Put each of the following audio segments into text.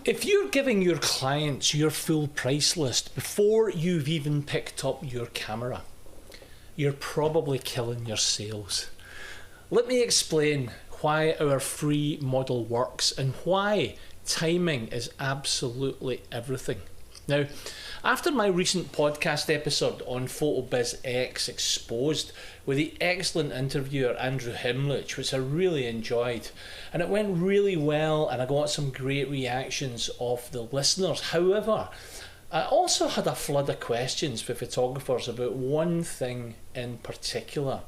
If you're giving your clients your full price list before you've even picked up your camera, you're probably killing your sales. Let me explain why our free model works and why timing is absolutely everything. Now, after my recent podcast episode on PhotoBiz X Exposed with the excellent interviewer Andrew Himlich, which I really enjoyed, and it went really well and I got some great reactions of the listeners. However, I also had a flood of questions for photographers about one thing in particular,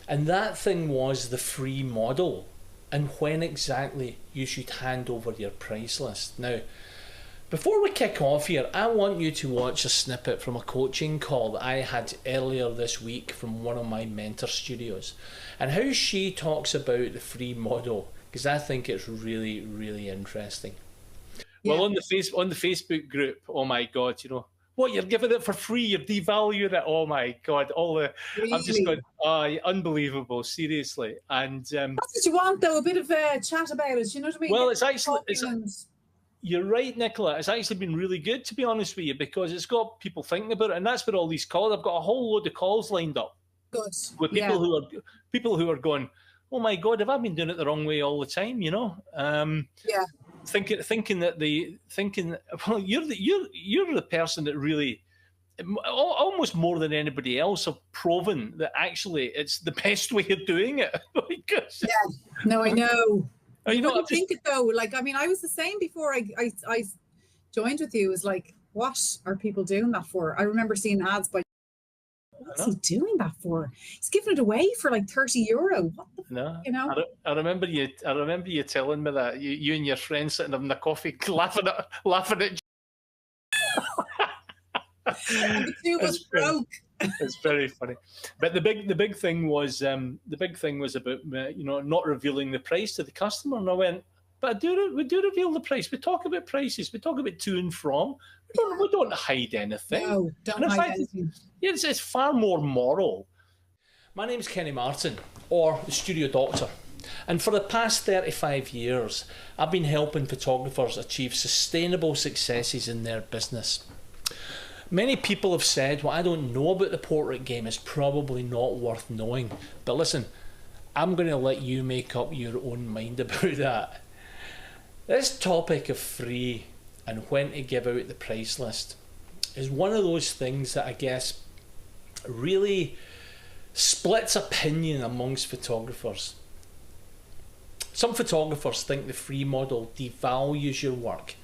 and that thing was the free model and when exactly you should hand over your price list. Now, before we kick off here, I want you to watch a snippet from a coaching call that I had earlier this week from one of my mentor studios and how she talks about the free model, because I think it's really, really interesting. Yeah. Well, on the Facebook group, oh my God, what, you're giving it for free, you're devaluing it, oh my God, really? I've just got, unbelievable, seriously. And that's what you want though, a bit of a chat about it, you know what I mean? Well, you're right, Nicola. It's actually been really good, to be honest with you, because it's got people thinking about it, and that's what all these calls. I've got a whole load of calls lined up. Good. With people who are going, oh my God, have I been doing it the wrong way all the time? Yeah. Thinking well, you're the person that really, almost more than anybody else, have proven that actually it's the best way of doing it. Yeah. No, I know. You wouldn't think it though. Like, I mean, I was the same before I joined with you. It was like, what are people doing that for? I remember seeing ads by, what's he doing that for? He's giving it away for like €30. What the I remember you telling me that you and your friends sitting having a coffee, laughing at. The two was broke. It's very funny, but the big thing was about not revealing the price to the customer, and I went, but we do reveal the price. We talk about prices. We talk about to and from. We don't hide anything. No, don't hide anything. It's far more moral. My name's Kenny Martin, or the Studio Doctor, and for the past 35 years, I've been helping photographers achieve sustainable successes in their business. Many people have said what I don't know about the portrait game is probably not worth knowing. But listen, I'm going to let you make up your own mind about that. This topic of free and when to give out the price list is one of those things that I guess really splits opinion amongst photographers. Some photographers think the free model devalues your work.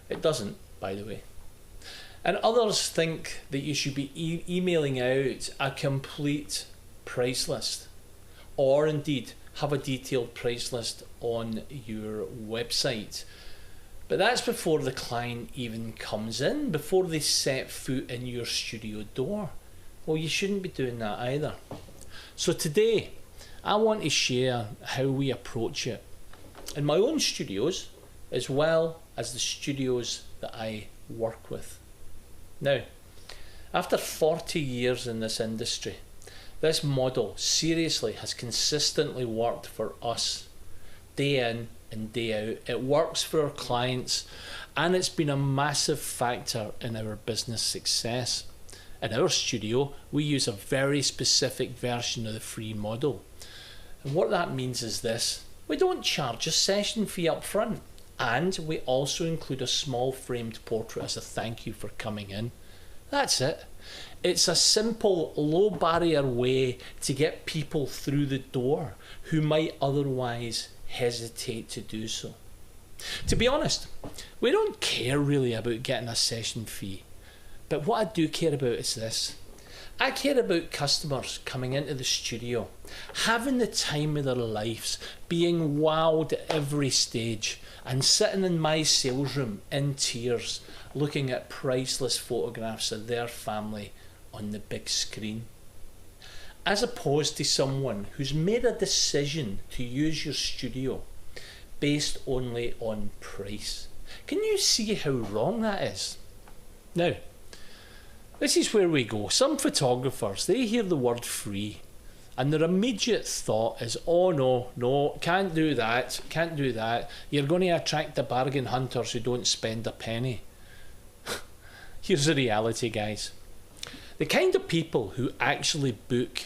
It doesn't, by the way. And others think that you should be emailing out a complete price list, or indeed have a detailed price list on your website. But that's before the client even comes in, before they set foot in your studio door. Well, you shouldn't be doing that either. So today, I want to share how we approach it in my own studios, as well as the studios that I work with. Now, after 40 years in this industry, this model seriously has consistently worked for us, day in and day out. It works for our clients, and it's been a massive factor in our business success. In our studio, we use a very specific version of the free model. And what that means is this: we don't charge a session fee up front. And we also include a small framed portrait as a thank you for coming in. That's it. It's a simple, low barrier way to get people through the door who might otherwise hesitate to do so. To be honest, we don't care really about getting a session fee. But what I do care about is this. I care about customers coming into the studio, having the time of their lives, being wowed at every stage, and sitting in my sales room in tears, looking at priceless photographs of their family on the big screen. As opposed to someone who's made a decision to use your studio based only on price. Can you see how wrong that is? Now, this is where we go. Some photographers, they hear the word free And their immediate thought is, oh no, no, can't do that, can't do that. You're going to attract the bargain hunters who don't spend a penny. Here's the reality, guys. The kind of people who actually book,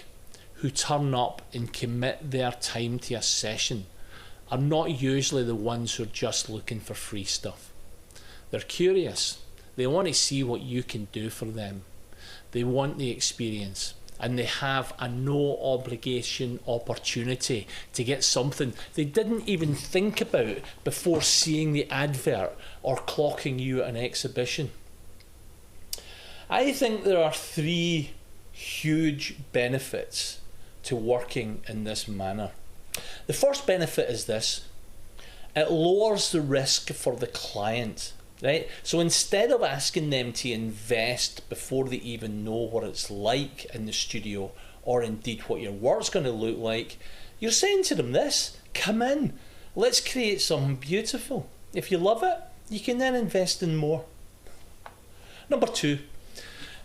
who turn up and commit their time to a session, are not usually the ones who are just looking for free stuff. They're curious. They want to see what you can do for them. They want the experience, and they have a no obligation opportunity to get something they didn't even think about before seeing the advert or clocking you at an exhibition. I think there are 3 huge benefits to working in this manner. The first benefit is this: it lowers the risk for the client, right? So instead of asking them to invest before they even know what it's like in the studio, or indeed what your work's going to look like, you're saying to them this: come in, let's create something beautiful. If you love it, you can then invest in more. Number 2,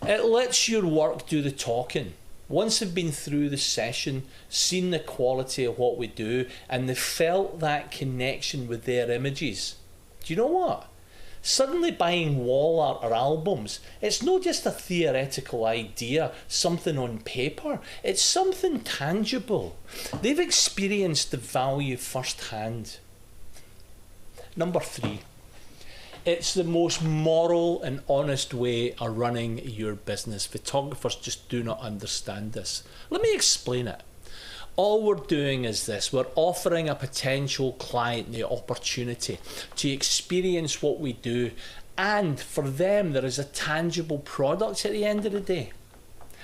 it lets your work do the talking. Once they've been through the session, seen the quality of what we do, and they've felt that connection with their images, do you know what? Suddenly buying wall art or albums, it's not just a theoretical idea, something on paper, it's something tangible. They've experienced the value firsthand. Number 3, it's the most moral and honest way of running your business. Photographers just do not understand this. Let me explain it. All we're doing is this: we're offering a potential client the opportunity to experience what we do, and for them there is a tangible product at the end of the day.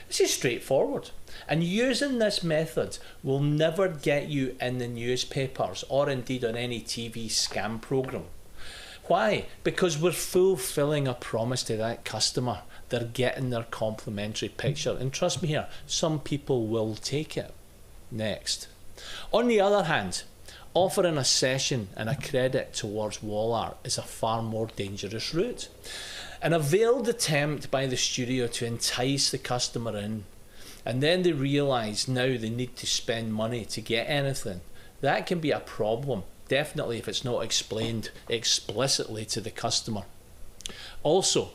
This is straightforward, and using this method will never get you in the newspapers or indeed on any TV scam program. Why? Because we're fulfilling a promise to that customer. They're getting their complimentary picture, and trust me here, some people will take it. Next. On the other hand, offering a session and a credit towards wall art is a far more dangerous route. An veiled attempt by the studio to entice the customer in, and then they realise now they need to spend money to get anything. That can be a problem. Definitely if it's not explained explicitly to the customer. Also,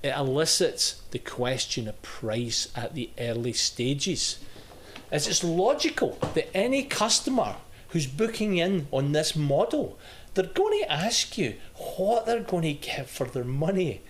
it elicits the question of price at the early stages, as it's logical that any customer who's booking in on this model, they're going to ask you what they're going to get for their money.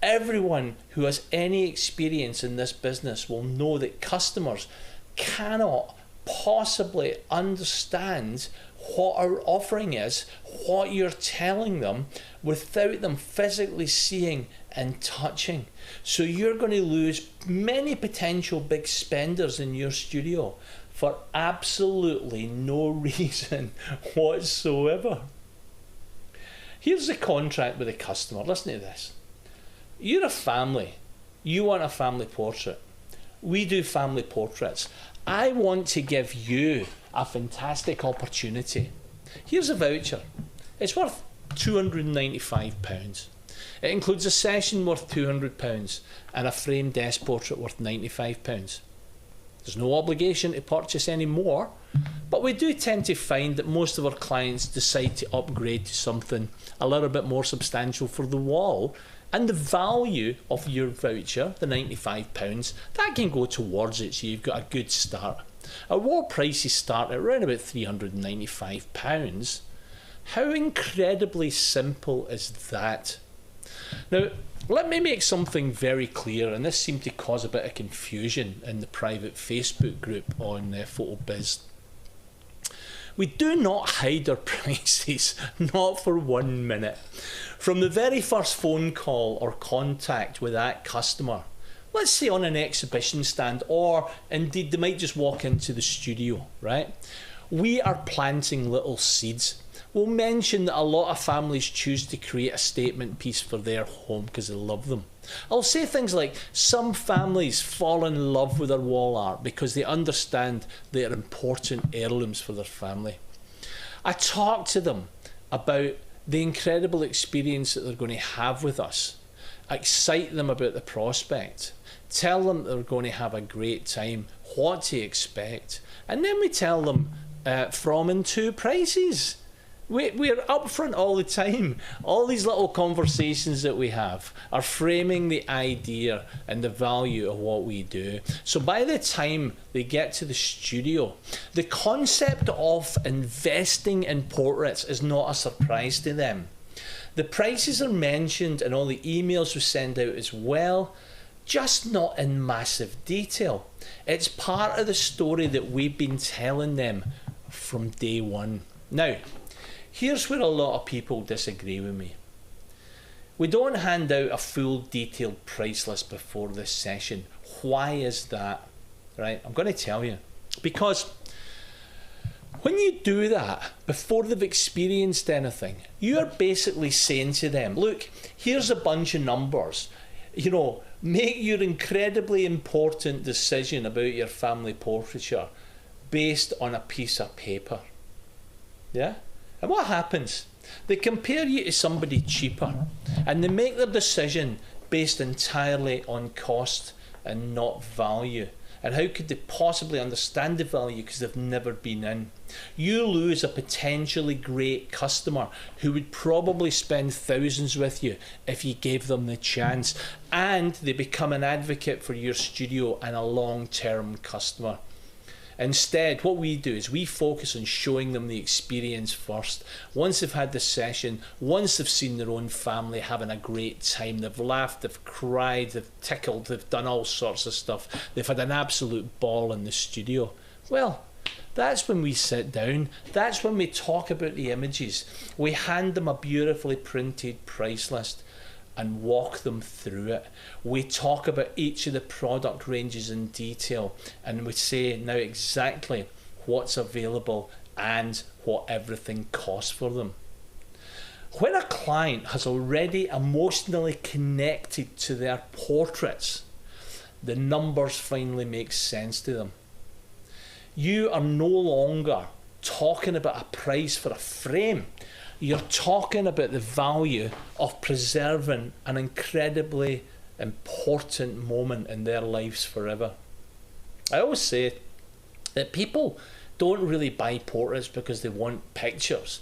Everyone who has any experience in this business will know that customers cannot possibly understand what our offering is, what you're telling them, without them physically seeing and touching. So you're going to lose many potential big spenders in your studio for absolutely no reason whatsoever. Here's the contract with the customer. Listen to this. You're a family. You want a family portrait. We do family portraits. I want to give you a fantastic opportunity. Here's a voucher. It's worth £295. It includes a session worth £200 and a framed desk portrait worth £95. There's no obligation to purchase any more, but we do tend to find that most of our clients decide to upgrade to something a little bit more substantial for the wall, and the value of your voucher, the £95, that can go towards it, so you've got a good start. Our wall prices start at around about £395. How incredibly simple is that? Now, let me make something very clear, and this seemed to cause a bit of confusion in the private Facebook group on PhotoBiz. We do not hide our prices, not for 1 minute. From the very first phone call or contact with that customer, let's say on an exhibition stand, or indeed they might just walk into the studio, right? We are planting little seeds. We'll mention that a lot of families choose to create a statement piece for their home because they love them. I'll say things like, some families fall in love with their wall art because they understand they're important heirlooms for their family. I talk to them about the incredible experience that they're going to have with us, excite them about the prospect, tell them they're going to have a great time, what to expect, And then we tell them from and to prices. We're upfront all the time. All these little conversations that we have are framing the idea and the value of what we do. So by the time they get to the studio, the concept of investing in portraits is not a surprise to them. The prices are mentioned in all the emails we send out as well, just not in massive detail. It's part of the story that we've been telling them from day one. Now, here's where a lot of people disagree with me. We don't hand out a full detailed price list before this session. Why is that? Right, I'm going to tell you. Because when you do that before they've experienced anything, you're basically saying to them, look, here's a bunch of numbers. You know, make your incredibly important decision about your family portraiture based on a piece of paper. Yeah? And what happens? They compare you to somebody cheaper, and they make their decision based entirely on cost and not value. And how could they possibly understand the value because they've never been in? You lose a potentially great customer who would probably spend thousands with you if you gave them the chance, and they become an advocate for your studio and a long-term customer. Instead, what we do is we focus on showing them the experience first. Once they've had the session, once they've seen their own family having a great time, they've laughed, they've cried, they've tickled, they've done all sorts of stuff, they've had an absolute ball in the studio. Well, that's when we sit down, that's when we talk about the images. We hand them a beautifully printed price list and walk them through it. We talk about each of the product ranges in detail, and we say now exactly what's available and what everything costs for them. When a client has already emotionally connected to their portraits, the numbers finally make sense to them. You are no longer talking about a price for a frame. You're talking about the value of preserving an incredibly important moment in their lives forever. I always say that people don't really buy portraits because they want pictures.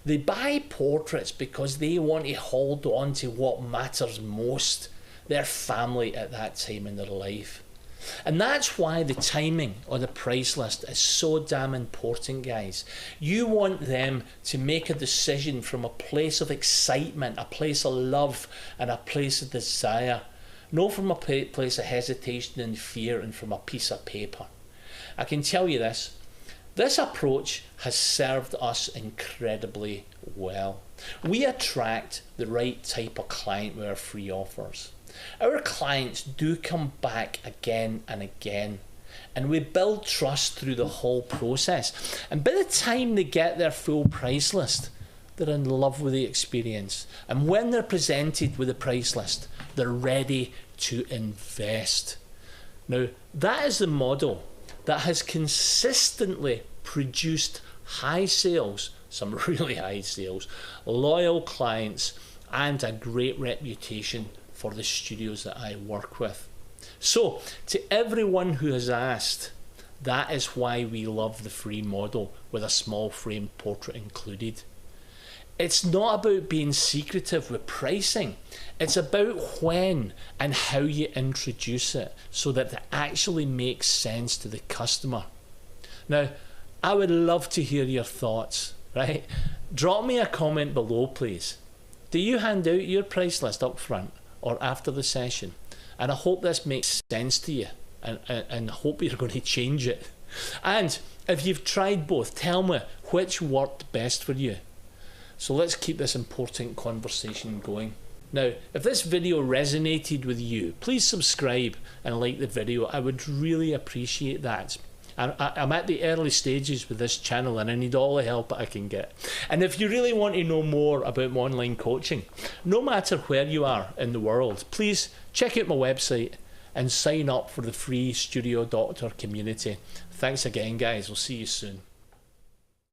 They buy portraits because they want to hold on to what matters most, their family at that time in their life. And that's why the timing of the price list is so damn important, guys. You want them to make a decision from a place of excitement, a place of love, and a place of desire. Not from a place of hesitation and fear and from a piece of paper. I can tell you this. This approach has served us incredibly well. We attract the right type of client with our free offers. Our clients do come back again and again, and we build trust through the whole process. And by the time they get their full price list, they're in love with the experience. And when they're presented with a price list, they're ready to invest. Now, that is the model that has consistently produced high sales, some really high sales, loyal clients, and a great reputation for the studios that I work with. So, to everyone who has asked, that is why we love the free model with a small frame portrait included. It's not about being secretive with pricing. It's about when and how you introduce it so that it actually makes sense to the customer. Now, I would love to hear your thoughts, right? Drop me a comment below, please. Do you hand out your price list up front or after the session? And I hope this makes sense to you, and hope you're going to change it. And if you've tried both, tell me which worked best for you. So let's keep this important conversation going. Now, if this video resonated with you, please subscribe and like the video. I would really appreciate that. I'm at the early stages with this channel and I need all the help I can get. And if you really want to know more about my online coaching, no matter where you are in the world, please check out my website and sign up for the free Studio Doctor community. Thanks again, guys. We'll see you soon.